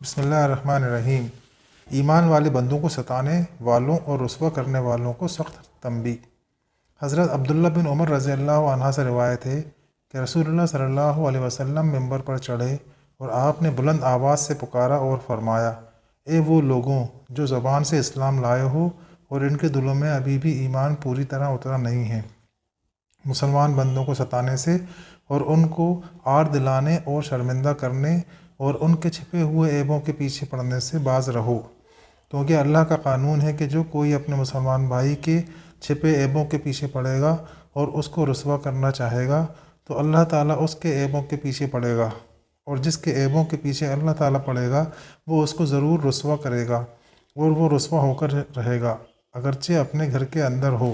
بسم اللہ الرحمن الرحیم۔ ایمان والے بندوں کو ستانے والوں اور رسوا کرنے والوں کو سخت تنبیہ۔ حضرت عبداللہ بن عمر رضی اللہ عنہ سے روایت ہے کہ رسول اللہ صلی اللہ علیہ وسلم ممبر پر چڑھے اور آپ نے بلند آواز سے پکارا اور فرمایا، اے وہ لوگوں جو زبان سے اسلام لائے ہو اور ان کے دلوں میں ابھی بھی ایمان پوری طرح اترا نہیں ہے، مسلمان بندوں کو ستانے سے اور ان کو آر دلانے اور شرمندہ کرنے اور ان کے چھپے ہوئے عیبوں کے پیچھے پڑنے سے باز رہو، کیونکہ اللہ کا قانون ہے کہ جو کوئی اپنے مسلمان بھائی کے چھپے عیبوں کے پیچھے پڑے گا اور اس کو رسوا کرنا چاہے گا تو اللہ تعالیٰ اس کے عیبوں کے پیچھے پڑے گا، اور جس کے عیبوں کے پیچھے اللہ تعالیٰ پڑے گا وہ اس کو ضرور رسوا کرے گا، اور وہ رسوا ہو کر رہے گا اگرچہ اپنے گھر کے اندر ہو۔